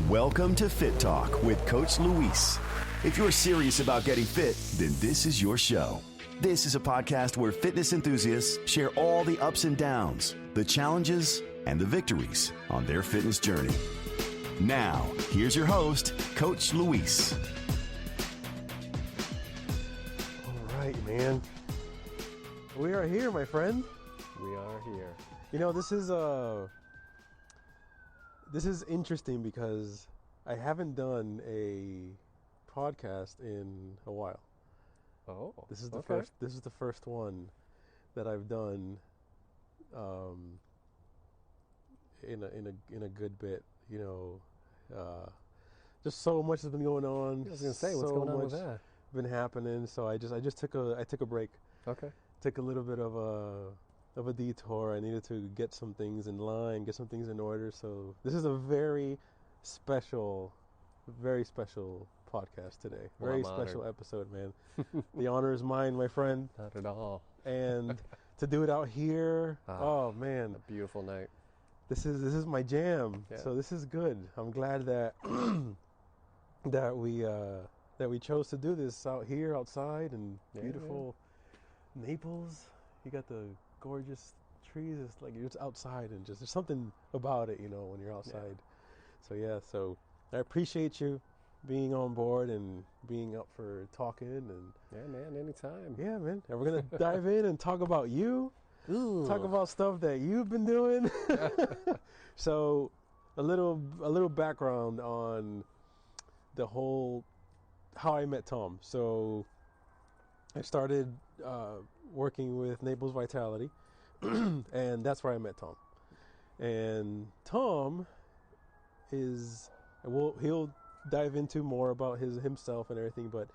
Welcome to Fit Talk with Coach Luis. If you're serious about getting fit, then this is your show. This is a podcast where fitness enthusiasts share all the ups and downs, the challenges, and the victories on their fitness journey. Now, here's your host, Coach Luis. All right, man. We are here, my friend. We are here. You know, this is interesting because I haven't done a podcast in a while. Oh, this is the first one that I've done in a good bit. You know, just so much has been going on. I was gonna say, what's going on with that? Been happening. So I just took a break. Okay. Took a little bit of a detour. I needed to get some things in line, get some things in order. So this is a very special podcast today. Well, very I'm special honored. episode, man. The honor is mine, my friend. Not at all. And to do it out here, oh man, A beautiful night. this is my jam. Yeah. So this is good. I'm glad that that we chose to do this out here, outside, and Yeah, beautiful Naples. You got the gorgeous trees. It's like you're just outside, and just there's something about it, you know, when you're outside. So I appreciate you being on board and being up for talking. And Yeah, man, anytime. yeah, man, and we're gonna dive in and talk about you. Ooh. Talk about stuff that you've been doing. So a little background on the whole how I met Tom. So I started working with Naples Vitality, and that's where I met Tom. And Tom he'll dive into more about himself and everything, but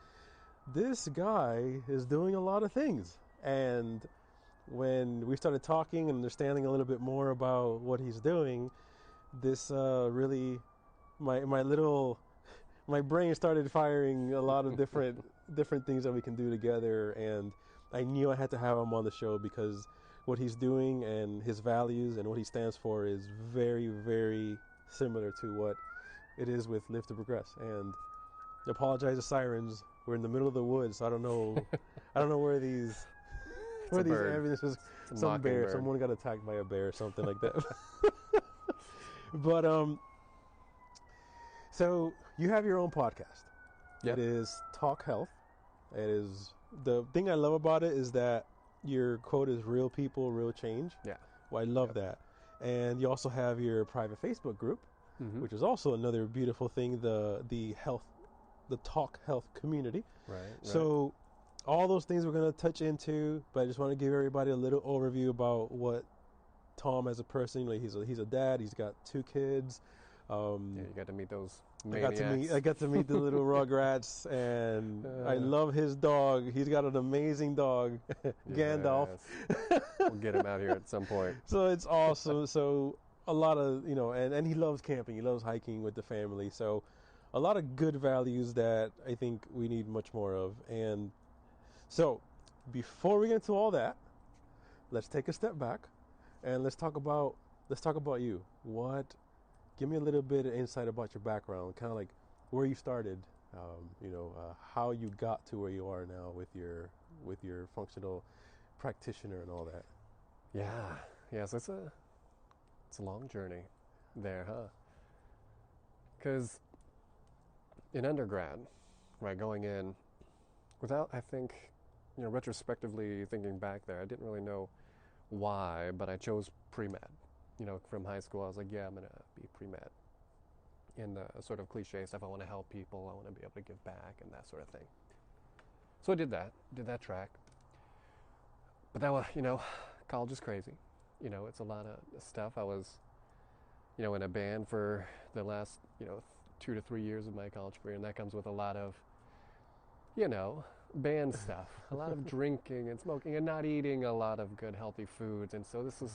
this guy is doing a lot of things. And when we started talking and understanding a little bit more about what he's doing, this really my brain started firing a lot of different things that we can do together, and I knew I had to have him on the show because what he's doing and his values and what he stands for is very, very similar to what it is with Live to Progress. And I apologize to sirens. We're in the middle of the woods, so I don't know where these ambulances. a Some bear. mockingbird. Someone got attacked by a bear or something like that. But so you have your own podcast. Yep. It is Talk Health. It is, the thing I love about it is that your quote is real people, real change. Yeah. Well, I love that. And you also have your private Facebook group, which is also another beautiful thing, the Talk Health community. Right. So all those things we're going to touch into, but I just want to give everybody a little overview about what Tom as a person. Like he's a dad. He's got 2 kids. Yeah, you got to meet those maniacs. I got to meet the little Rugrats, and I love his dog. He's got an amazing dog, Gandalf. Yes. We'll get him out here at some point. So it's awesome. So a lot of, you know, and he loves camping. He loves hiking with the family. So a lot of good values that I think we need much more of. And so before we get into all that, let's take a step back and let's talk about you. Give me a little bit of insight about your background, kind of like where you started, how you got to where you are now with your functional practitioner and all that. Yeah. So it's a long journey there, huh? Because in undergrad, right, going in, without, I think, retrospectively thinking back there, I didn't really know why, but I chose pre-med. From high school, I was like, yeah, I'm going to be pre-med. In the sort of cliche stuff, I want to help people, I want to be able to give back and that sort of thing. So I did that track. But that was, college is crazy. It's a lot of stuff. I was, in a band for the last, 2 to 3 years of my college career, and that comes with a lot of, band stuff, a lot of drinking and smoking and not eating a lot of good, healthy foods. And so this is,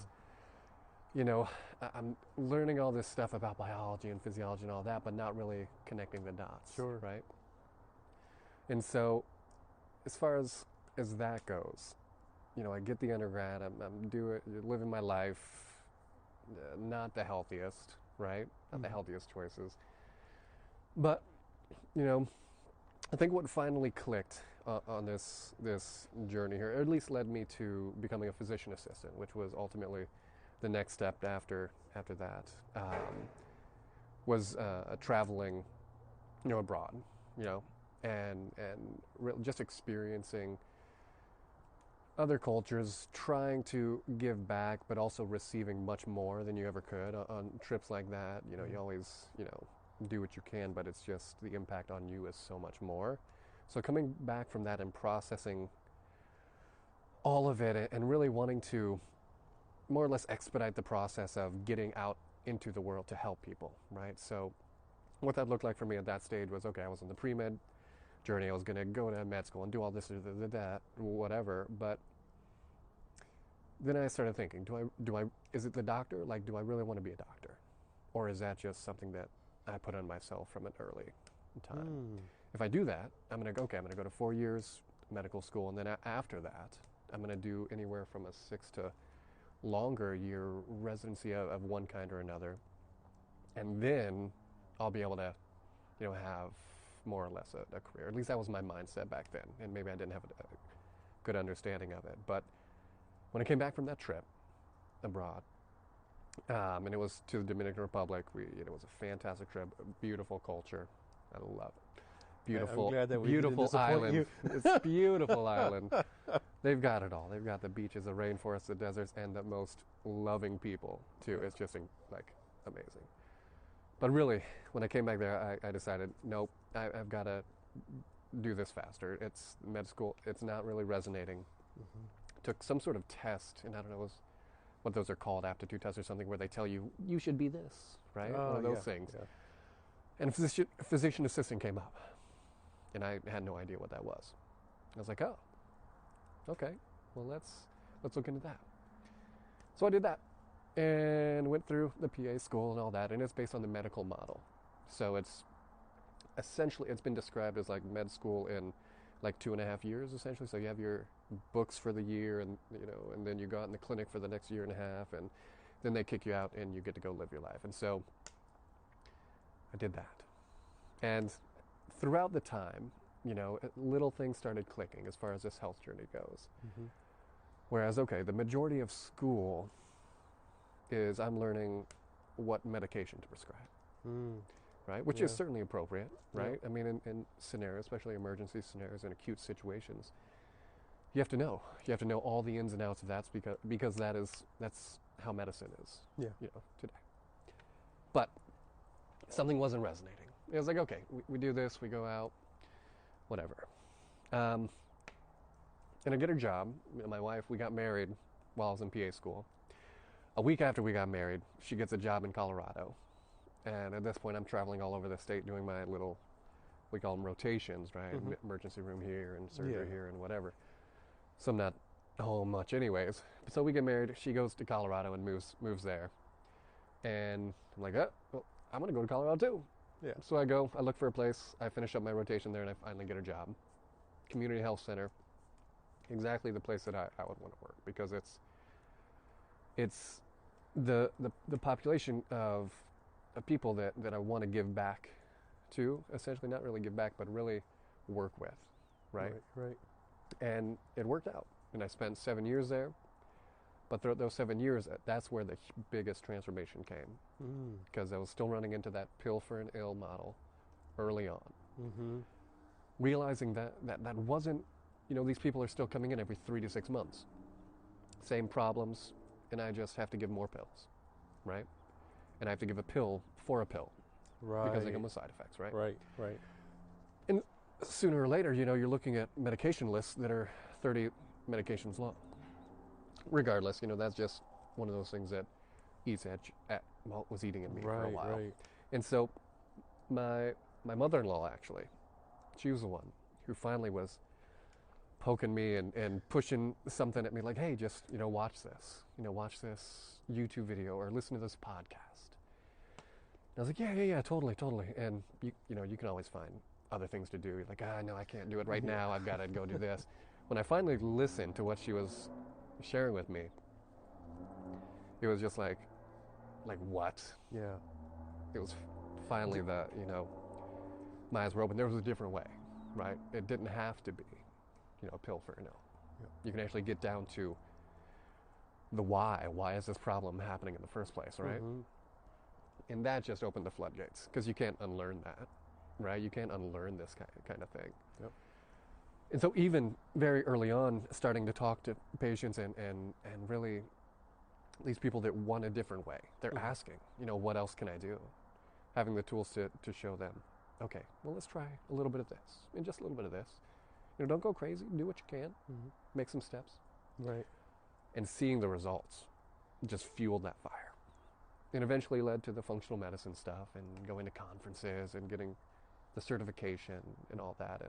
I'm learning all this stuff about biology and physiology and all that, but not really connecting the dots. Sure. Right? And so as far as that goes, I get the undergrad, I'm living my life, not the healthiest, right? Not the healthiest choices. But, you know, I think what finally clicked on this journey here, or at least led me to becoming a physician assistant, which was ultimately the next step after that, was traveling, you know, abroad, you know, and just experiencing other cultures, trying to give back, but also receiving much more than you ever could on trips like that. You know, you always, you know, do what you can, but it's just the impact on you is so much more. So coming back from that and processing all of it and really wanting to more or less expedite the process of getting out into the world to help people, right? So what that looked like for me at that stage was, okay, I was on the pre-med journey. I was going to go to med school and do all this, that, whatever. But then I started thinking, is it the doctor? Like, do I really want to be a doctor? Or is that just something that I put on myself from an early time? If I do that, I'm going to go to 4 years medical school. And then after that, I'm going to do anywhere from a 6 to longer year residency of one kind or another. And then I'll be able to, you know, have more or less a career. At least that was my mindset back then. And maybe I didn't have a good understanding of it. But when I came back from that trip abroad, and it was to the Dominican Republic, it was a fantastic trip, a beautiful culture. I love it. Beautiful, I'm glad that we beautiful didn't disappoint island. you. It's a beautiful island. They've got it all. They've got the beaches, the rainforests, the deserts, and the most loving people, too. It's just, like, amazing. But really, when I came back there, I decided, nope, I've got to do this faster. It's med school. It's not really resonating. Took some sort of test, and I don't know what those are called, aptitude tests or something, where they tell you should be this, right? One of those things. Yeah. And a physician assistant came up, and I had no idea what that was. I was like, oh, okay, well, let's look into that. So I did that and went through the PA school and all that, and it's based on the medical model. So it's been described as like med school in like 2.5 years, essentially. So you have your books for the year, and and then you go out in the clinic for the next 1.5 years, and then they kick you out and you get to go live your life. And so I did that. And throughout the time, little things started clicking as far as this health journey goes. Whereas, okay, the majority of school is I'm learning what medication to prescribe, right? Which is certainly appropriate, right? I mean, in scenarios, especially emergency scenarios and acute situations, you have to know. You have to know all the ins and outs of that because that's how medicine is, today. But something wasn't resonating. It was like, okay, we do this, we go out, whatever. And I get a job. My wife, we got married while I was in PA school. A week after we got married, she gets a job in Colorado. And at this point, I'm traveling all over the state doing my little, we call them rotations, right? Emergency room here and surgery here and whatever. So I'm not home much anyways. So we get married. She goes to Colorado and moves there. And I'm like, well, I'm going to go to Colorado too. Yeah. So I go, I look for a place, I finish up my rotation there, and I finally get a job. Community health center. Exactly the place that I would want to work, because it's the population of people that I want to give back to, essentially. Not really give back, but really work with, right? Right. And it worked out. And I spent 7 years there. But throughout those 7 years, that's where the biggest transformation came. Because I was still running into that pill for an ill model early on. Realizing that wasn't, these people are still coming in every 3 to 6 months. Same problems, and I just have to give more pills, right? And I have to give a pill for a pill. Right. Because they come with side effects, right? Right. And sooner or later, you're looking at medication lists that are 30 medications long. Regardless, that's just one of those things that was eating at me for a while. Right. And so my mother-in-law, actually, she was the one who finally was poking me and pushing something at me like, hey, just, watch this. Watch this YouTube video or listen to this podcast. And I was like, yeah, totally. And, you can always find other things to do. You're like, no, I can't do it right now. I've got to go do this. When I finally listened to what she was sharing with me, it was just like what? Yeah. It was finally my eyes were open. There was a different way, right? It didn't have to be, a pill for no. Yep. You can actually get down to the why. Why is this problem happening in the first place, right? Mm-hmm. And that just opened the floodgates, because you can't unlearn that, right? You can't unlearn this kind of thing. Yep. And so even very early on, starting to talk to patients and really these people that want a different way, they're asking, what else can I do? Having the tools to show them, okay, well, let's try a little bit of this and just a little bit of this. Don't go crazy, do what you can, make some steps. Right. And seeing the results just fueled that fire. And eventually led to the functional medicine stuff and going to conferences and getting the certification and all that.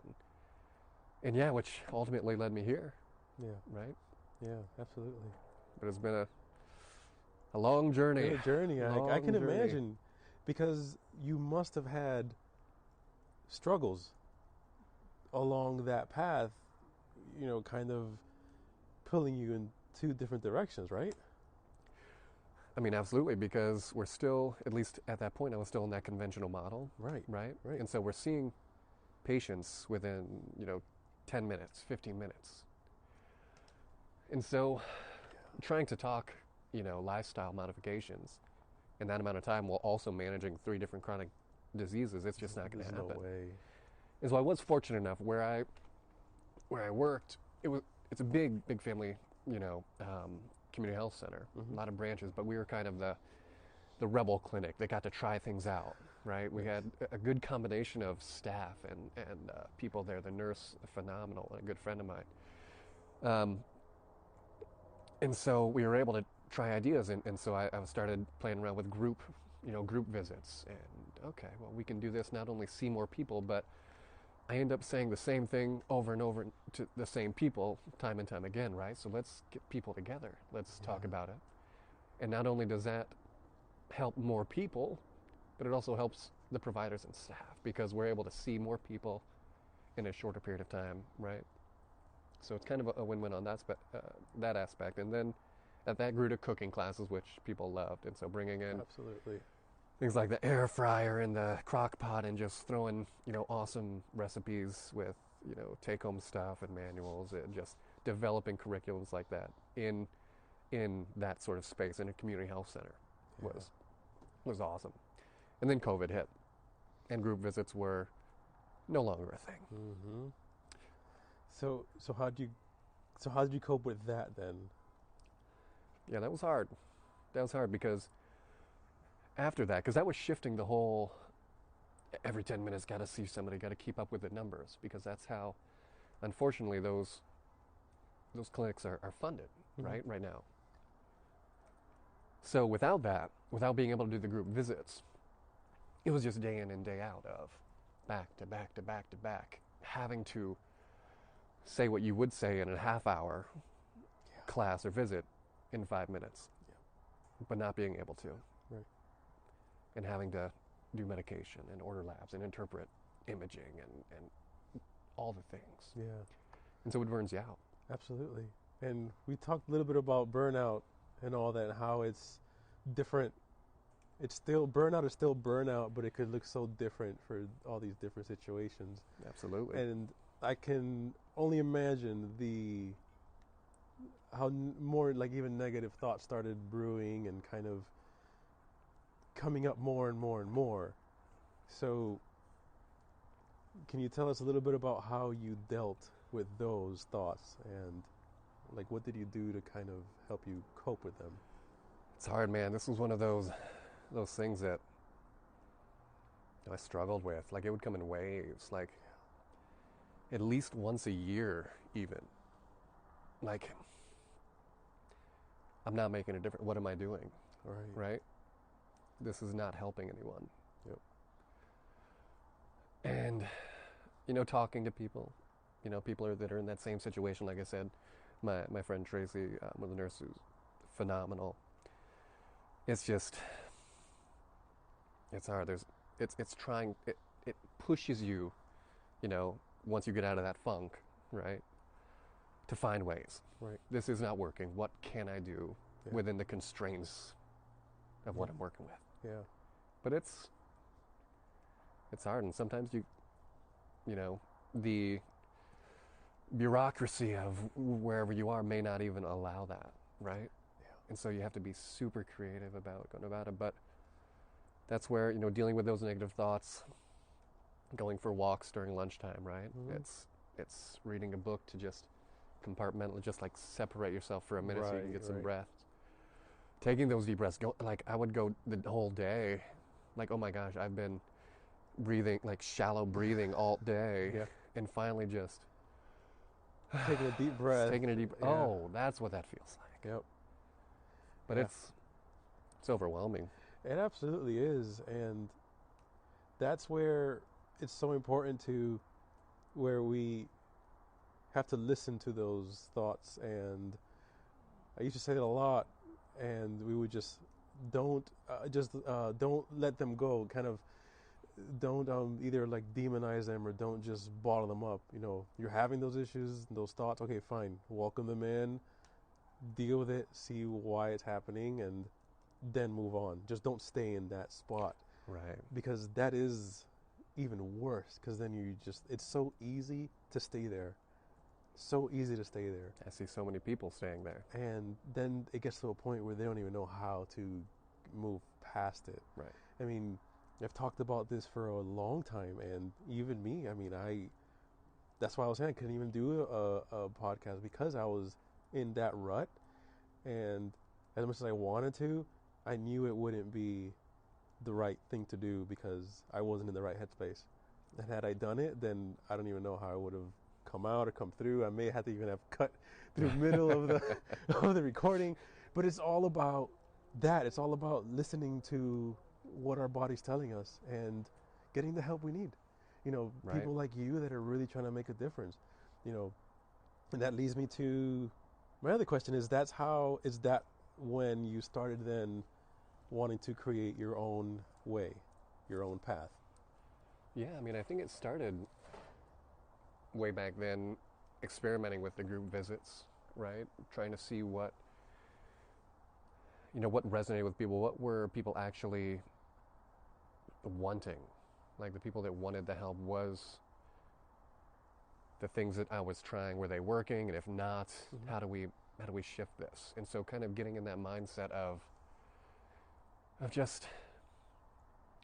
And yeah, which ultimately led me here. Yeah. Right? Yeah, absolutely. But it's been a long journey. A journey. I can journey. imagine, because you must have had struggles along that path, kind of pulling you in two different directions, right? I mean, absolutely, because we're still, at least at that point, I was still in that conventional model. Right. And so we're seeing patients within, 10 minutes, 15 minutes. And so trying to talk, lifestyle modifications in that amount of time while also managing 3 different chronic diseases, it's just not going to happen. There's no way. And so I was fortunate enough where I worked, it's a big family, community health center, a lot of branches, but we were kind of the rebel clinic that got to try things out, right? We had a good combination of staff and people there. The nurse, phenomenal, and a good friend of mine. And so we were able to try ideas, and so I started playing around with group visits. And okay, well, we can do this, not only see more people, but I end up saying the same thing over and over to the same people time and time again, right? So let's get people together. Let's talk about it. And not only does that help more people, but it also helps the providers and staff, because we're able to see more people in a shorter period of time, right? So it's kind of a win-win on that aspect. And then that grew to cooking classes, which people loved. And so bringing in Absolutely. things like the air fryer and the crock pot, and just throwing, awesome recipes with, take-home stuff and manuals, and just developing curriculums like that in that sort of space in a community health center was awesome. And then COVID hit, and group visits were no longer a thing. Mm-hmm. So how did you cope with that then? Yeah, that was hard. That was hard because after that, because that was shifting the whole, every 10 minutes got to see somebody, got to keep up with the numbers, because that's how, unfortunately, those clinics are funded, right now. So without that, without being able to do the group visits, it was just day in and day out of back to back to back to back, having to say what you would say in a half-hour class or visit in 5 minutes, but not being able to. Right. And having to do medication and order labs and interpret imaging and all the things. Yeah. And so it burns you out. Absolutely. And we talked a little bit about burnout and all that, and how it's different. Burnout is still burnout, but it could look so different for all these different situations. Absolutely. And I can only imagine how more like even negative thoughts started brewing and kind of coming up more and more and more. So can you tell us a little bit about how you dealt with those thoughts, and like what did you do to kind of help you cope with them? It's hard, man. This was one of those things that I struggled with. Like, it would come in waves, like at least once a year even. Like, I'm not making a difference. What am I doing? Right? This is not helping anyone. Yep. And, talking to people, people that are in that same situation. Like I said, my friend Tracy, one of the nurses, who's phenomenal. It's just, it's hard. It pushes you, once you get out of that funk, right, to find ways. Right. This is not working. What can I do within the constraints of what I'm working with? Yeah. But it's hard, and sometimes you the bureaucracy of wherever you are may not even allow that, right? Yeah. And so you have to be super creative about going about it. But that's where, dealing with those negative thoughts, going for walks during lunchtime, right? Mhm. It's reading a book to just compartmentalize, just like separate yourself for a minute so you can get some breath. Taking those deep breaths, I would go the whole day, like, oh my gosh, I've been breathing, like shallow breathing all day, Yeah. and finally just Taking a deep breath. Yeah. Oh, that's what that feels like. Yep. But Yeah. it's overwhelming. It absolutely is, and that's where it's so important to where we have to listen to those thoughts. And I used to say that a lot, and we would just don't let them go. Kind of don't either like demonize them or don't just bottle them up. You're having those issues, those thoughts. Okay, fine. Welcome them in, deal with it, see why it's happening, and then move on. Just don't stay in that spot. Right. Because that is even worse, because then it's so easy to stay there. So easy to stay there. I see so many people staying there. And then it gets to a point where they don't even know how to move past it. Right. I mean, I've talked about this for a long time, and even me, that's why I was saying I couldn't even do a podcast, because I was in that rut, and as much as I wanted to, I knew it wouldn't be the right thing to do because I wasn't in the right headspace. And had I done it, then I don't even know how I would have come out or come through. I may have to even have cut through the middle of the of the recording. But it's all about that. It's all about listening to what our body's telling us and getting the help we need. Right. People like you that are really trying to make a difference. And that leads me to my other question: is that when you started then wanting to create your own way, your own path? Yeah, I think it started way back then, experimenting with the group visits, right? Trying to see what resonated with people. What were people actually wanting? Like the people that wanted the help, was the things that I was trying, were they working? And if not, Mm-hmm. how do we shift this? And so kind of getting in that mindset of just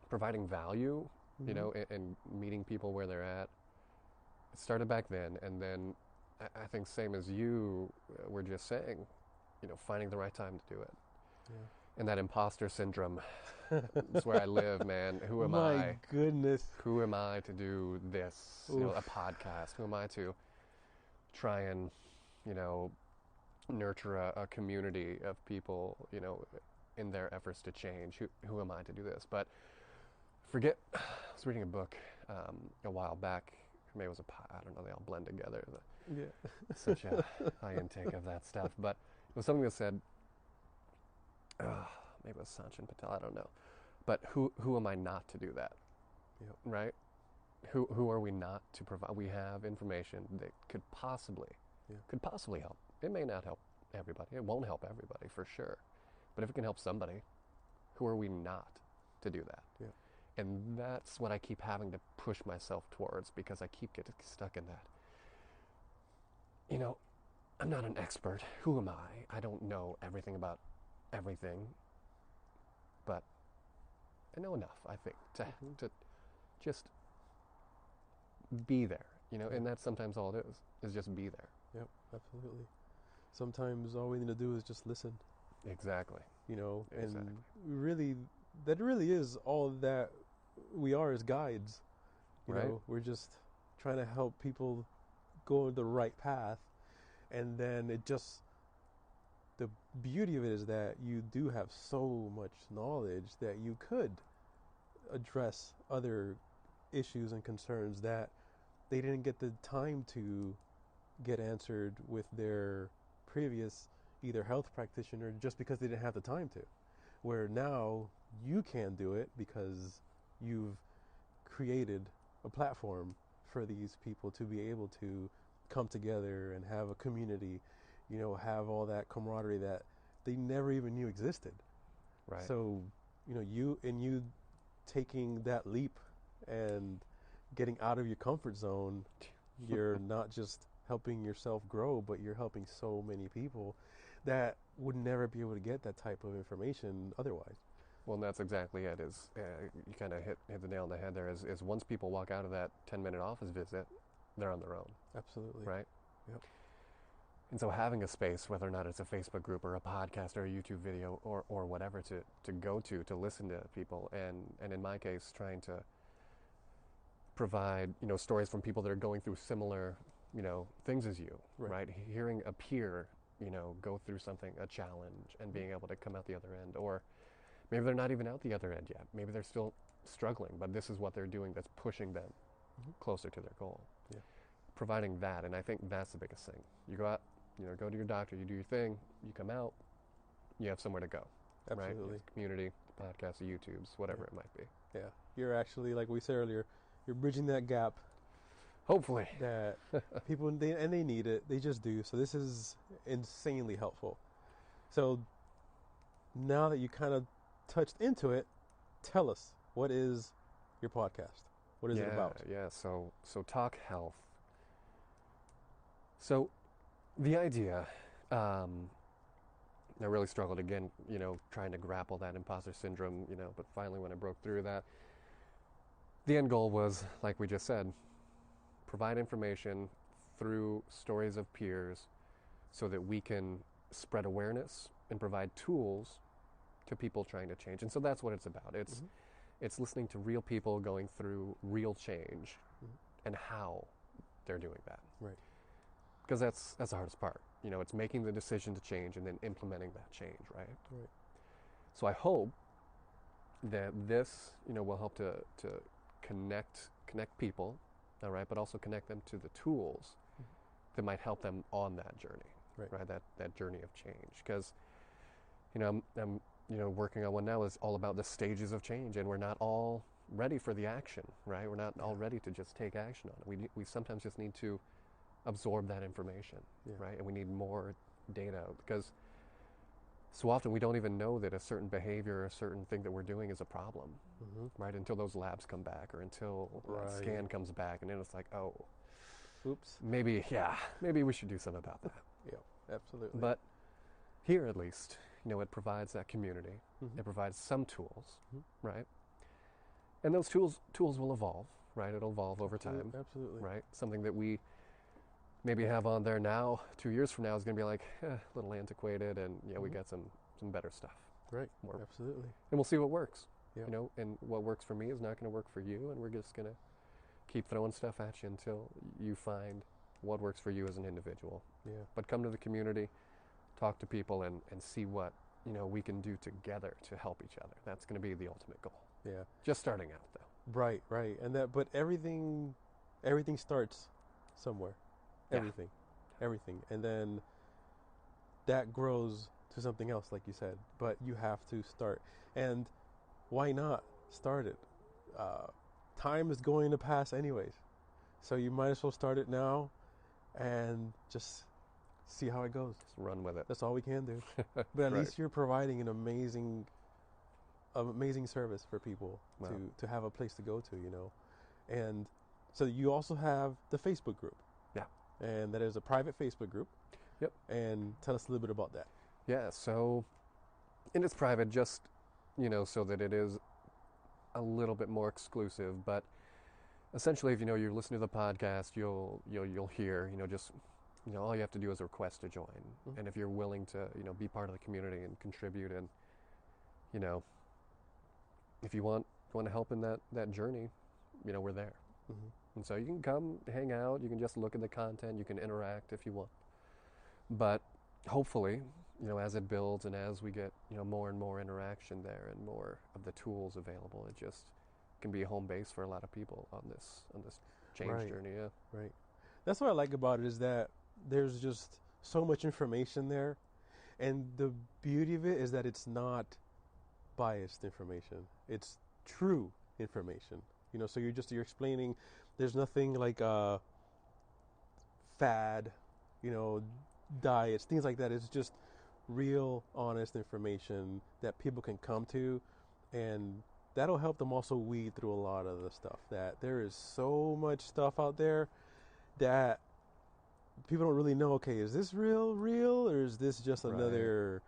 providing value, Mm-hmm. and meeting people where they're at. It started back then, and then I think same as you were just saying, finding the right time to do it. Yeah. And that imposter syndrome is where I live, man. Who am I? My goodness. Who am I to do this? Oof. A podcast. Who am I to try and, nurture a community of people, in their efforts to change? Who am I to do this? But I was reading a book a while back. Maybe it was I don't know, they all blend together. Yeah. Such a high intake of that stuff. But it was something that said, maybe it was Sanchin Patel, I don't know. But who am I not to do that? Yep. Right? Who are we not to provide? We have information that could possibly help. It may not help everybody. It won't help everybody for sure. But if it can help somebody, who are we not to do that? Yeah. And that's what I keep having to push myself towards, because I keep getting stuck in that. I'm not an expert. Who am I? I don't know everything about everything. But I know enough, I think, to just be there. And that's sometimes all it is just be there. Yep, absolutely. Sometimes all we need to do is just listen. Exactly. And really, that really is all that we are, as guides. Right. We're just trying to help people go the right path. And then the beauty of it is that you do have so much knowledge that you could address other issues and concerns that they didn't get the time to get answered with their previous either health practitioner, just because they didn't have the time to. Where now you can do it because you've created a platform for these people to be able to come together and have a community, have all that camaraderie that they never even knew existed. Right. So, you taking that leap and getting out of your comfort zone, you're not just helping yourself grow, but you're helping so many people that would never be able to get that type of information otherwise. Well, and that's exactly it. You kind of hit the nail on the head there. Is once people walk out of that 10-minute office visit, they're on their own. Absolutely. Right? Yep. And so having a space, whether or not it's a Facebook group or a podcast or a YouTube video or whatever to go to listen to people, and in my case, trying to provide, stories from people that are going through similar, things as you, right? Hearing a peer, go through something, a challenge, and being able to come out the other end. Or maybe they're not even out the other end yet. Maybe they're still struggling, but this is what they're doing that's pushing them closer to their goal. Yeah. Providing that, and I think that's the biggest thing. You go out, go to your doctor, you do your thing, you come out, you have somewhere to go. Absolutely. Right? It's community, podcasts, YouTubes, whatever it might be. Yeah. You're actually, like we said earlier, you're bridging that gap. Hopefully. That people, they need it. They just do. So this is insanely helpful. So now that you kind of touched into it, tell us, what is your podcast? What is it about? Yeah, so Talk Health. So the idea, I really struggled again, trying to grapple that imposter syndrome, but finally when I broke through that, the end goal was, like we just said, provide information through stories of peers so that we can spread awareness and provide tools to people trying to change. And so that's what it's about. It's listening to real people going through real change and how they're doing that. Right. Because that's the hardest part. It's making the decision to change and then implementing that change, right? Right. So I hope that this, will help to connect people, all right, but also connect them to the tools that might help them on that journey, right? That journey of change. Because, I'm working on one now is all about the stages of change, and we're not all ready for the action, right? We're not all ready to just take action on it. We sometimes just need to absorb that information, right? And we need more data, because so often we don't even know that a certain behavior or a certain thing that we're doing is a problem, right? Until those labs come back, or until that scan comes back, and then it's like, oh, oops, maybe we should do something about that. Yeah, absolutely. But here, at least, it provides that community. It provides some tools, right? And those tools will evolve, right? It'll evolve over time. Absolutely. Right? Something that we maybe have on there now, 2 years from now, is going to be like, a little antiquated, and we got some better stuff. Right. Absolutely. And we'll see what works. Yeah. And what works for me is not going to work for you, and we're just going to keep throwing stuff at you until you find what works for you as an individual. Yeah. But come to the community, talk to people, and see what we can do together to help each other. That's going to be the ultimate goal. Yeah. Just starting out, though. Right. And but everything starts somewhere. Everything. And then that grows to something else, like you said. But you have to start. And why not start it? Time is going to pass anyways. So you might as well start it now and just see how it goes. Just run with it. That's all we can do. But at least you're providing an amazing service for people to have a place to go to, And so you also have the Facebook group. Yeah. And that is a private Facebook group. Yep. And tell us a little bit about that. Yeah, so, and it's private just, so that it is a little bit more exclusive, but essentially if, you're listening to the podcast, you'll hear, just, all you have to do is request to join. And if you're willing to, be part of the community and contribute, and, if you want to help in that journey, we're there. And so you can come, hang out, you can just look at the content, you can interact if you want. But hopefully, as it builds and as we get, more and more interaction there and more of the tools available, it just can be a home base for a lot of people on this change journey. Yeah. Right. That's what I like about it, is that there's just so much information there. And the beauty of it is that it's not biased information. It's true information. So you're explaining, there's nothing like fad, diets, things like that. It's just real, honest information that people can come to and that'll help them also weed through a lot of the stuff. That there is so much stuff out there that people don't really know. Okay, is this real, or is this just another,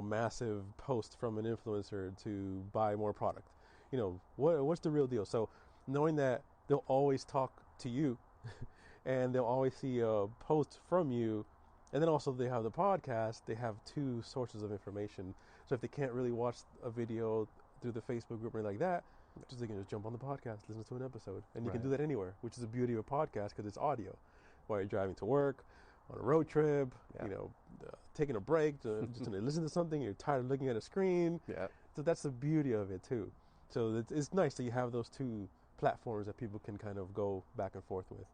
massive post from an influencer to buy more product? What's the real deal? So knowing that they'll always talk to you, and they'll always see a post from you, and then also they have the podcast. They have two sources of information. So if they can't really watch a video through the Facebook group or anything like that, they can just jump on the podcast, listen to an episode, and you can do that anywhere, which is the beauty of a podcast because it's audio. While you're driving to work, on a road trip, taking a break, just to listen to something, you're tired of looking at a screen. Yeah. So that's the beauty of it too. So it's nice that you have those two platforms that people can kind of go back and forth with.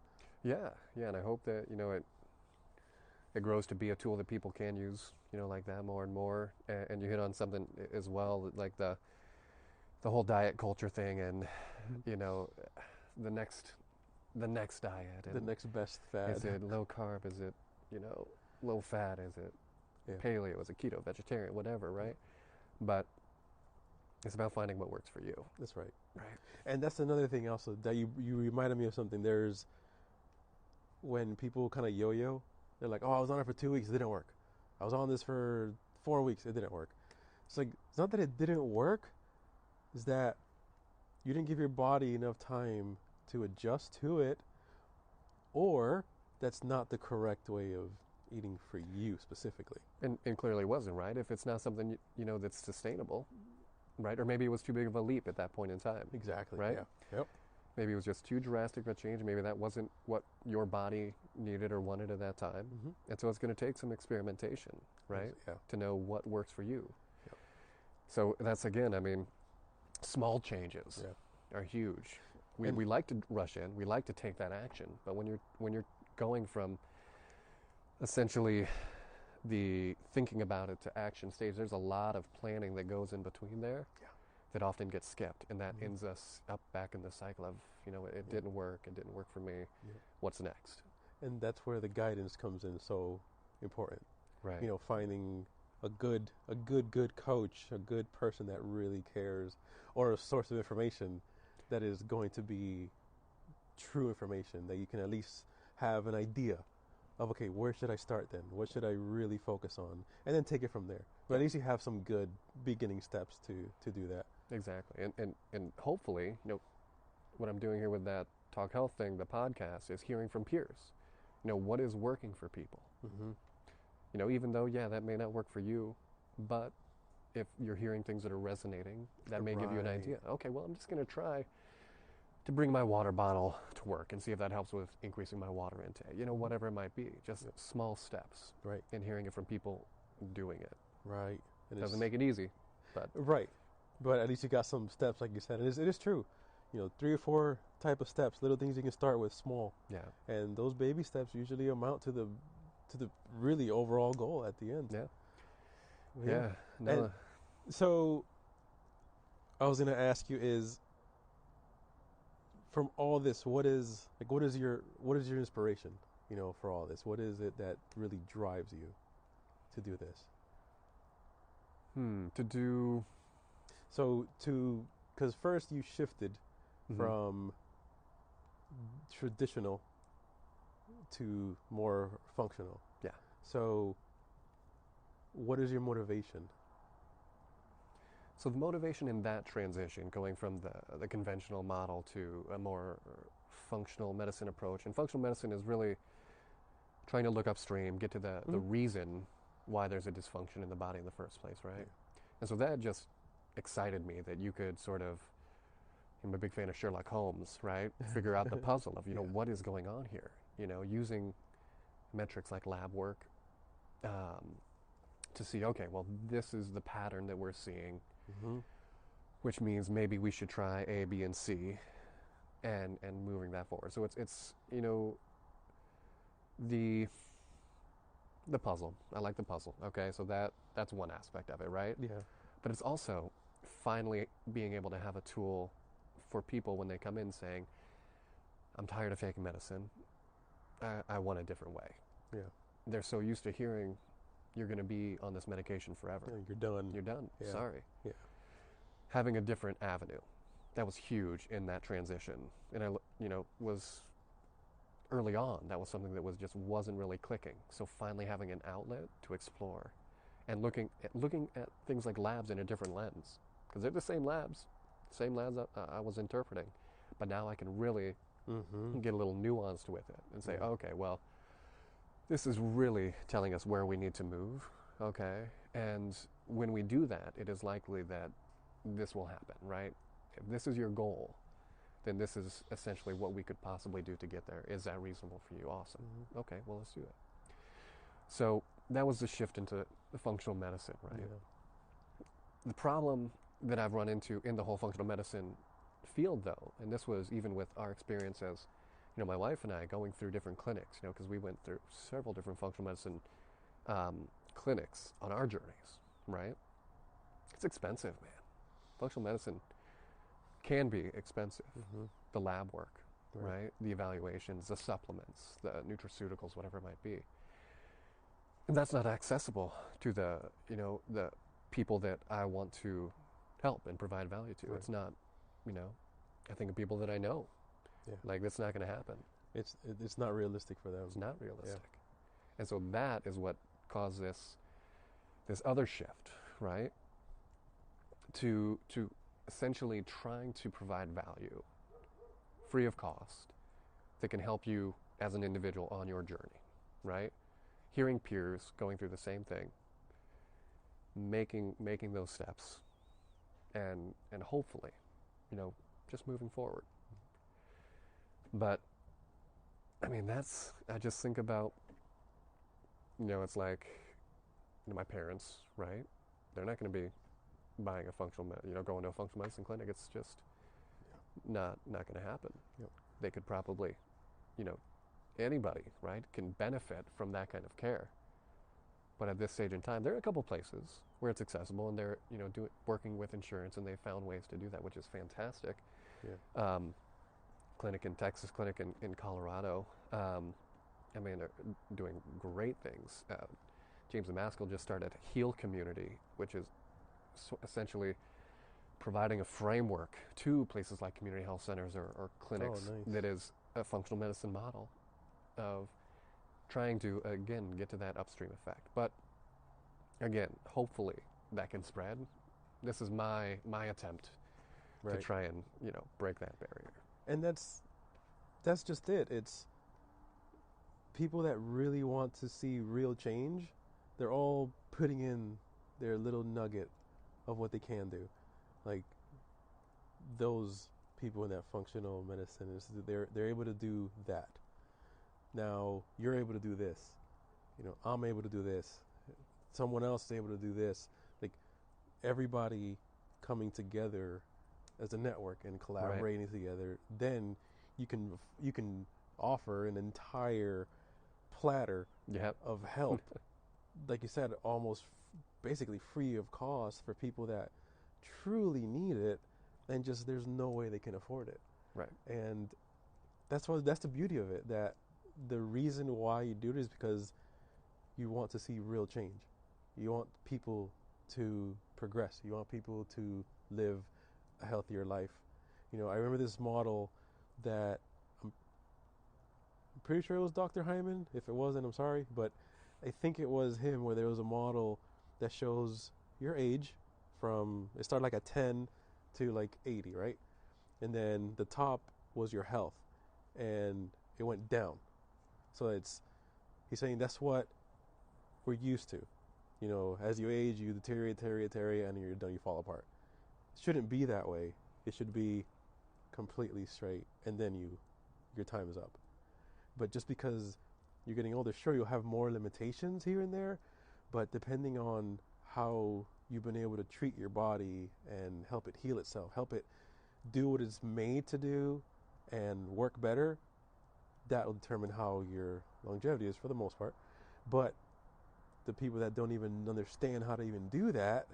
Yeah, and I hope that it grows to be a tool that people can use, like that more and more. And you hit on something as well, like the whole diet culture thing, and the next diet, and the next best fad. Is it low carb? Is it low fat? Is it paleo? Is it keto? Vegetarian? Whatever, right? But it's about finding what works for you. That's right. Right. And that's another thing also that you reminded me of something. There's when people kind of yo-yo, they're like, oh, I was on it for 2 weeks, it didn't work. I was on this for 4 weeks, it didn't work. It's like, it's not that it didn't work, it's that you didn't give your body enough time to adjust to it, or that's not the correct way of eating for you specifically. And clearly wasn't, right? If it's not something, that's sustainable, right? Or maybe it was too big of a leap at that point in time. Exactly. Right? Yeah. Yep. Maybe it was just too drastic of a change. Maybe that wasn't what your body needed or wanted at that time. Mm-hmm. And so it's going to take some experimentation, right? Yeah. To know what works for you. Yep. So that's, again, small changes are huge. We like to rush in. We like to take that action. But when you're going from essentially the thinking about it to action stage, there's a lot of planning that goes in between there that often gets skipped, and that ends us up back in the cycle of, it didn't work for me. Yeah. What's next? And that's where the guidance comes in so important. Right. Finding a good coach, a good person that really cares, or a source of information that is going to be true information that you can at least have an idea of, okay, where should I start then? What should I really focus on? And then take it from there. But at least you have some good beginning steps to do that. Exactly. And hopefully, what I'm doing here with that Talk Health thing, the podcast, is hearing from peers. What is working for people? Mm-hmm. Even though, that may not work for you, but if you're hearing things that are resonating, that may give you an idea. Okay, well, I'm just going to try to bring my water bottle to work and see if that helps with increasing my water intake. Whatever it might be. Just small steps. Right. And hearing it from people doing it. Right. It doesn't make it easy, but... Right. But at least you got some steps, like you said. It is true. 3 or 4 type of steps, little things you can start with, small. Yeah. And those baby steps usually amount to the really overall goal at the end. Yeah. No. So I was going to ask you is, from all this, what is your inspiration, for all this? What is it that really drives you to do this? To do... So because first you shifted from traditional to more functional. Yeah. So what is your motivation? So the motivation in that transition, going from the conventional model to a more functional medicine approach, and functional medicine is really trying to look upstream, get to the reason why there's a dysfunction in the body in the first place, right? Yeah. And so that just excited me that you could sort of, I'm a big fan of Sherlock Holmes, right? Figure out the puzzle of, what is going on here? Using metrics like lab work to see, okay, well, this is the pattern that we're seeing, which means maybe we should try A, B, and C, and moving that forward. So it's the puzzle. I like the puzzle. Okay, so that's one aspect of it, right? Yeah. But it's also finally being able to have a tool for people when they come in saying, I'm tired of taking medicine. I want a different way. Yeah. They're so used to hearing you're going to be on this medication forever. Yeah, you're done. You're done. Yeah. Sorry. Yeah. having a different avenue. That was huge in that transition. And I, was early on, that was something that wasn't really clicking. So finally having an outlet to explore and looking at things like labs in a different lens, because they're the same labs I was interpreting, but now I can really get a little nuanced with it and say, okay, well, this is really telling us where we need to move, okay? And when we do that, it is likely that this will happen, right? If this is your goal, then this is essentially what we could possibly do to get there. Is that reasonable for you? Awesome. Okay, well, let's do it. So that was the shift into the functional medicine, right? Yeah. The problem that I've run into in the whole functional medicine field, though, and this was even with our experience as, my wife and I going through different clinics, because we went through several different functional medicine clinics on our journeys, right? It's expensive, man. Functional medicine can be expensive. The lab work, right? The evaluations, the supplements, the nutraceuticals, whatever it might be. And that's not accessible to the people that I want to help and provide value to. It's not, I think of people that I know. Yeah. Like, that's not going to happen. It's not realistic for them. It's not realistic. Yeah. And so that is what caused this other shift, right? To essentially trying to provide value free of cost that can help you as an individual on your journey, right? Hearing peers going through the same thing, making those steps, and hopefully, just moving forward. But I mean, I just think about, it's like, my parents, right? They're not going to be buying going to a functional medicine clinic. It's just not going to happen. Yep. They could probably, anybody, right, can benefit from that kind of care. But at this stage in time, there are a couple places where it's accessible, and they're, working with insurance, and they've found ways to do that, which is fantastic. Yeah. Clinic in Texas, clinic in Colorado. They're doing great things. James Maskell just started Heal Community, which is essentially providing a framework to places like community health centers or clinics that is a functional medicine model of trying to, again, get to that upstream effect. But, again, hopefully that can spread. This is my attempt to try and, break that barrier. And that's just it. It's people that really want to see real change. They're all putting in their little nugget of what they can do. Like, those people in that functional medicine, they're able to do that. Now, you're able to do this. I'm able to do this. Someone else is able to do this. Like, everybody coming together as a network and collaborating together, then you can offer an entire platter of help. Like you said, almost basically free of cost for people that truly need it, and just there's no way they can afford it. Right. And that's the beauty of it, that the reason why you do it is because you want to see real change. You want people to progress. You want people to live a healthier life. I remember this model that I'm pretty sure it was Dr. Hyman. If it wasn't, I'm sorry, but I think it was him, where there was a model that shows your age from, it started like at 10 to like 80, right? And then the top was your health, and it went down. So he's saying that's what we're used to. As you age, you deteriorate, and you're done, you fall apart. It shouldn't be that way. It should be completely straight, and then your time is up. But just because you're getting older, sure, you'll have more limitations here and there, but depending on how you've been able to treat your body and help it heal itself, help it do what it's made to do and work better, that will determine how your longevity is for the most part. But the people that don't even understand how to even do that,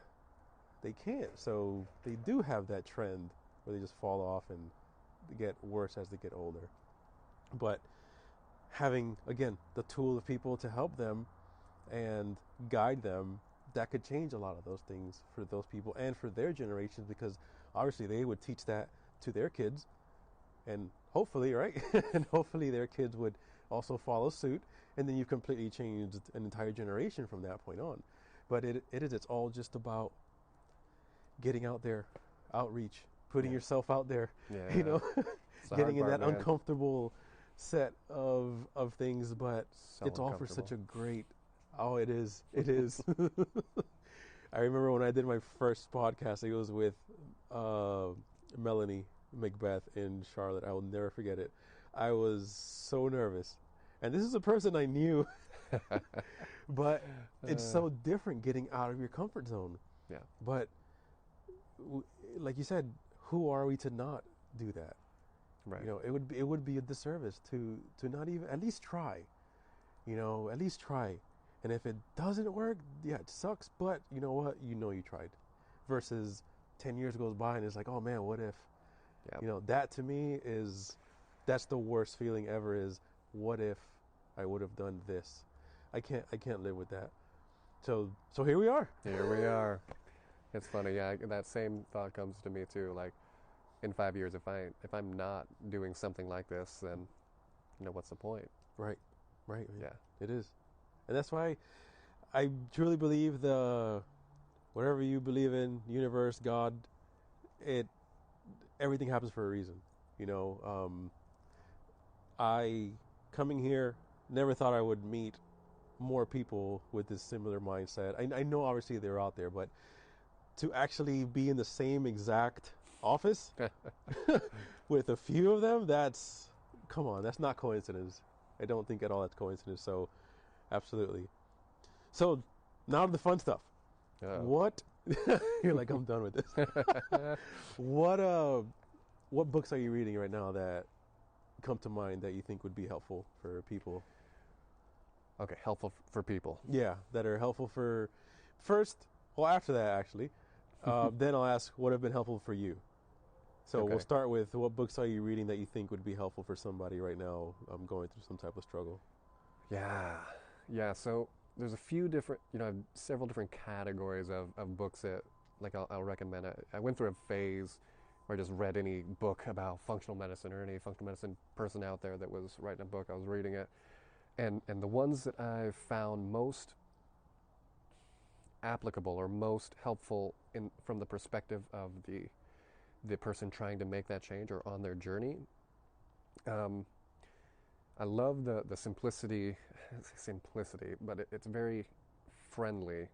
they can't. So they do have that trend where they just fall off and they get worse as they get older. But having, again, the tool of people to help them and guide them, that could change a lot of those things for those people and for their generations, because obviously they would teach that to their kids, and hopefully, right? And hopefully their kids would also follow suit, and then you've completely changed an entire generation from that point on. But it's all just about getting out there, outreach, putting yourself out there, Yeah. getting in part, that man. uncomfortable set of things, but So it's all for such a uncomfortable. great, oh, it is. I remember when I did my first podcast, it was with Melanie Macbeth in Charlotte. I will never forget it. I was so nervous. And this is a person I knew, but it's so different getting out of your comfort zone. Yeah. But like you said, who are we to not do that? Right. It would be a disservice to not even at least try. At least try. And if it doesn't work, yeah, it sucks, but you know what? You tried. Versus 10 years goes by and it's like, oh man, what if? Yeah. That to me that's the worst feeling ever, is what if I would have done this? I can't live with that. So here we are. Here we are. It's funny, yeah. That same thought comes to me too. Like, in 5 years, if I'm not doing something like this, then what's the point? Right. Yeah. It is, and that's why I truly believe whatever you believe in, universe, God, everything happens for a reason. I coming here never thought I would meet more people with this similar mindset. I know obviously they're out there, but to actually be in the same exact office with a few of them, that's not coincidence. I don't think at all that's coincidence. So absolutely. So now to the fun stuff. What you're like, I'm done with this. What books are you reading right now that come to mind that you think would be helpful for people? Okay, helpful for people. Yeah, that are helpful for first. Well, after that, actually, then I'll ask what have been helpful for you. So Okay. we'll start with, what books are you reading that you think would be helpful for somebody right now going through some type of struggle? Yeah. So there's a few different, several different categories of books that, like, I'll recommend. I went through a phase where I just read any book about functional medicine, or any functional medicine person out there that was writing a book, I was reading it. And the ones that I found most applicable or most helpful from the perspective of the person trying to make that change or on their journey, I love the simplicity, but it's very friendly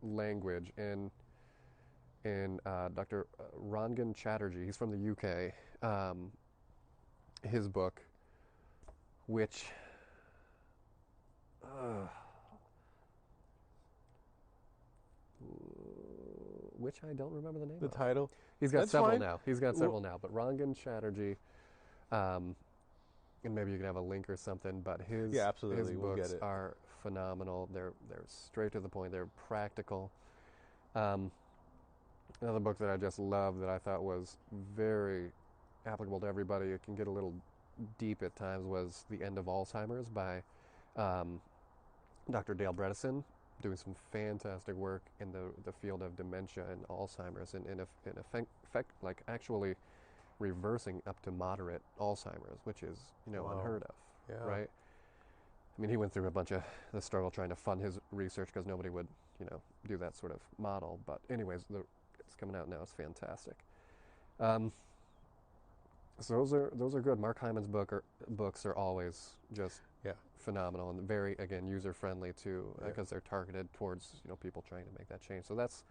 language in Dr. Rangan Chatterjee. He's from the UK. His book, which I don't remember the name The of. title? He's got That's several fine. now. But Rangan Chatterjee, and maybe you can have a link or something, but his absolutely. We'll books get it. are phenomenal. They're straight to the point. They're practical. Another book that I just love that I thought was very applicable to everybody, it can get a little deep at times, was The End of Alzheimer's by Dr. Dale Bredesen, doing some fantastic work in the field of dementia and Alzheimer's, and in effect, like, actually reversing up to moderate Alzheimer's, which is Wow. unheard of, Yeah. right? I mean, he went through a bunch of the struggle trying to fund his research because nobody would do that sort of model. But anyways, it's coming out now. It's fantastic. So those are good. Mark Hyman's books are always just phenomenal, and very, again, user friendly too, because they're targeted towards people trying to make that change. So that's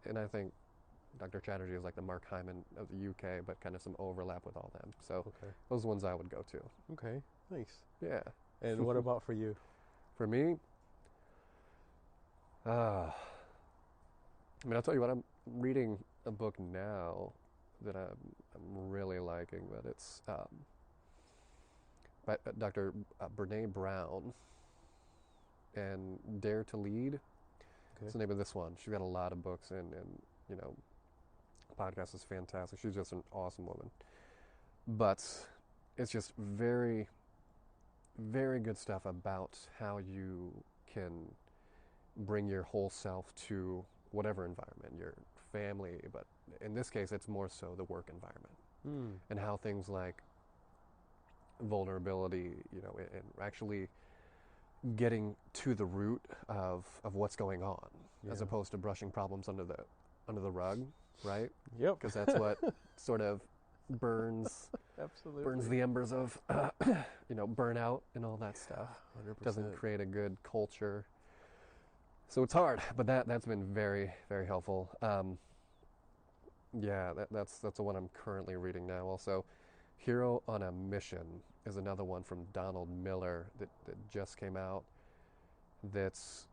and I think Dr. Chatterjee is like the Mark Hyman of the UK, but kind of some overlap with all them. So those are ones I would go to. Okay, nice. Yeah. And what about for you? For me, I mean, I'll tell you what, I'm reading a book now that I'm really liking, but it's by Dr. Brene Brown, and Dare to Lead. That's the name of this one. She's got a lot of books, and the podcast is fantastic. She's just an awesome woman. But it's just very, very good stuff about how you can bring your whole self to whatever environment, your family, but in this case, it's more so the work environment. And how things like vulnerability, and actually getting to the root of what's going on, as opposed to brushing problems under the rug, right? Yep. Because that's what sort of burns the embers of burnout and all that stuff. 100%. Doesn't create a good culture. So it's hard, but that's been very, very helpful. That's the one I'm currently reading now. Also, Hero on a Mission is another one from Donald Miller that just came out. It's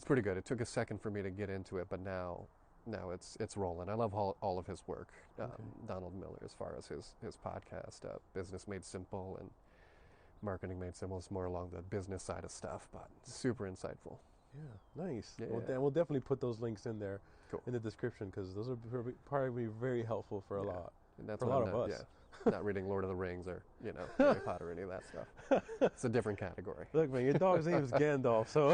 pretty good. It took a second for me to get into it, but now it's rolling. I love all of his work, Donald Miller, as far as his podcast, Business Made Simple and Marketing Made Simple. Is more along the business side of stuff, but super insightful. Yeah, nice. Yeah. We'll definitely put those links in there Cool. in the description, because those will probably be very helpful for a lot. And that's for a what lot I'm of not, us. Not reading Lord of the Rings or Harry Potter or any of that stuff. It's a different category. Look, man, your dog's name is Gandalf, so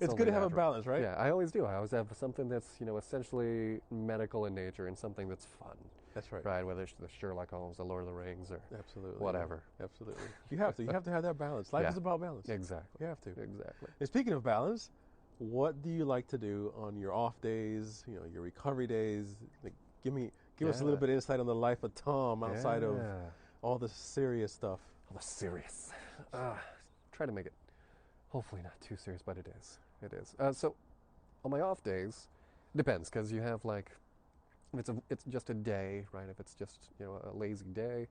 it's good to have a balance, right? Yeah, I always do. I always have something that's essentially medical in nature and something that's fun. That's right. Right, whether it's the Sherlock Holmes, the Lord of the Rings, or Absolutely. whatever. Absolutely. You have to have that balance. Life Yeah. is about balance. Exactly. You have to. Exactly. And speaking of balance, what do you like to do on your off days, your recovery days? Like, give us a little bit of insight on the life of Tom outside of all the serious stuff. All the serious. Try to make it hopefully not too serious, but it is. It is. So on my off days, depends, because you have if it's just a day, right? If it's just a lazy day,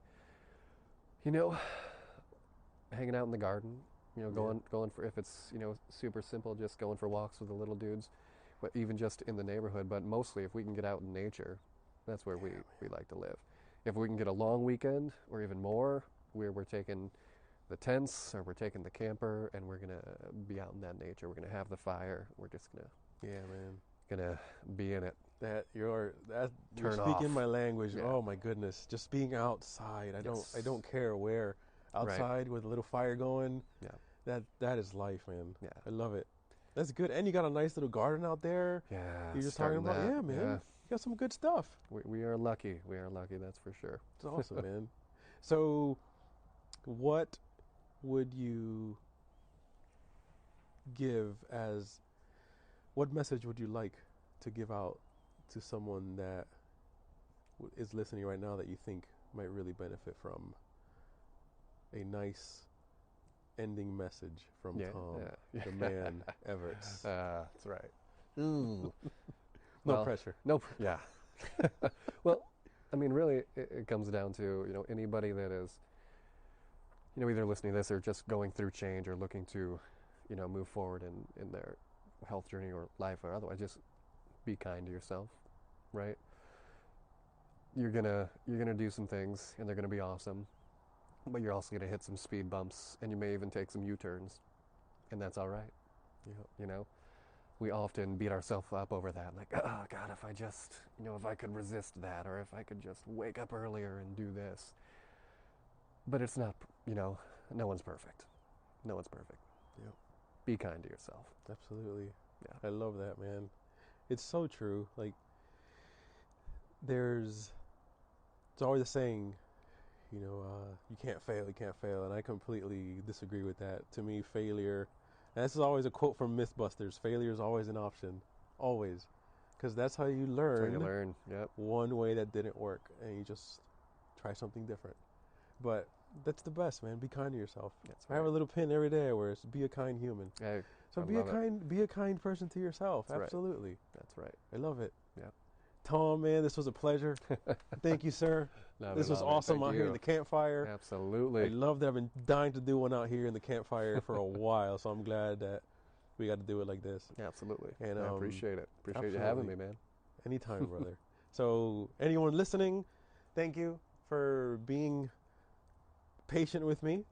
hanging out in the garden, going for, if it's super simple, just going for walks with the little dudes, but even just in the neighborhood. But mostly, if we can get out in nature, that's where we like to live. If we can get a long weekend or even more, we're taking the tents or we're taking the camper and we're gonna be out in that nature. We're gonna have the fire. We're just gonna be in it. You're Turn speaking off. my language. Yeah. Oh my goodness, just being outside. I don't care where. Outside Right. with a little fire going. Yeah. That is life, man. Yeah. I love it. That's good. And you got a nice little garden out there. Yeah. You're just talking about, that. man. Yeah. You got some good stuff. We are lucky. We are lucky, that's for sure. It's awesome, man. So, what would you what message would you like to give out to someone that is listening right now that you think might really benefit from a nice ending message from Tom, the man, Everts? That's right. Ooh. No pressure. Nope. Yeah. Well, I mean, really, it comes down to, anybody that is, either listening to this or just going through change or looking to, move forward in their health journey or life or otherwise, just be kind to yourself, right? You're gonna do some things and they're gonna be awesome, but you're also gonna hit some speed bumps and you may even take some U-turns, and that's all right. We often beat ourselves up over that, like, oh God, if I just, if I could resist that, or if I could just wake up earlier and do this. But it's not, no one's perfect. No one's perfect. Yep. Be kind to yourself. Absolutely. Yeah. I love that, man. It's so true. Like, it's always a saying, you can't fail, and I completely disagree with that. To me, failure, and this is always a quote from Mythbusters, failure is always an option. Always. Because that's how you learn. Yep. One way that didn't work, and you just try something different. But that's the best, man. Be kind to yourself. That's I have a little pin every day where it's be a kind human. Hey, So be a kind person to yourself. That's Absolutely. Right. That's right. I love it. Yeah. Tom, man, this was a pleasure. Thank you, sir. This was awesome out here in the campfire. Absolutely. I love that. I've been dying to do one out here in the campfire for a while, so I'm glad that we got to do it like this. Absolutely. And I appreciate it. Appreciate absolutely. you having me, man. Anytime, brother. So anyone listening, thank you for being patient with me.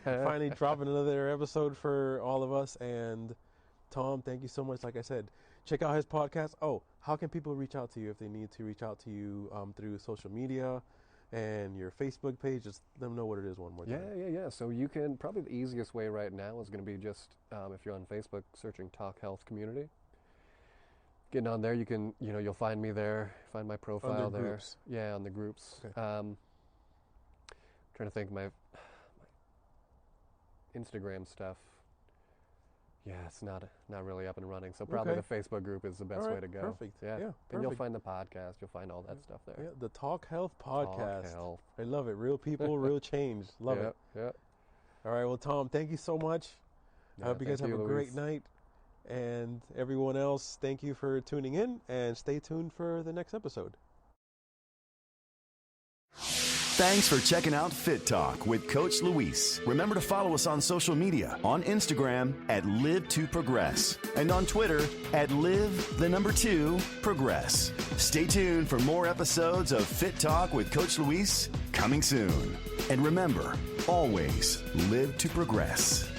Finally dropping another episode for all of us. And Tom, thank you so much. Like I said, check out his podcast. Oh, how can people reach out to you if they need to reach out to you through social media and your Facebook page. Just let them know what it is one more time. Yeah. So you can, probably the easiest way right now is going to be just, if you're on Facebook, searching Talk Health Community. Getting on there, you can, you'll find me there, find my profile there. Groups. Yeah, on the groups. Okay. Trying to think, my Instagram stuff. Yeah, it's not really up and running. So probably the Facebook group is the best way to go. Perfect. Yeah. Perfect. And you'll find the podcast. You'll find all that stuff there. Yeah, the Talk Health podcast. Talk Health. I love it. Real people, real change. Love it. Yeah. All right. Well, Tom, thank you so much. I hope you guys have a great night. And everyone else, thank you for tuning in, and stay tuned for the next episode. Thanks for checking out Fit Talk with Coach Luis. Remember to follow us on social media, on Instagram at Live2Progress, and on Twitter at Live2Progress. Stay tuned for more episodes of Fit Talk with Coach Luis coming soon. And remember, always live to progress.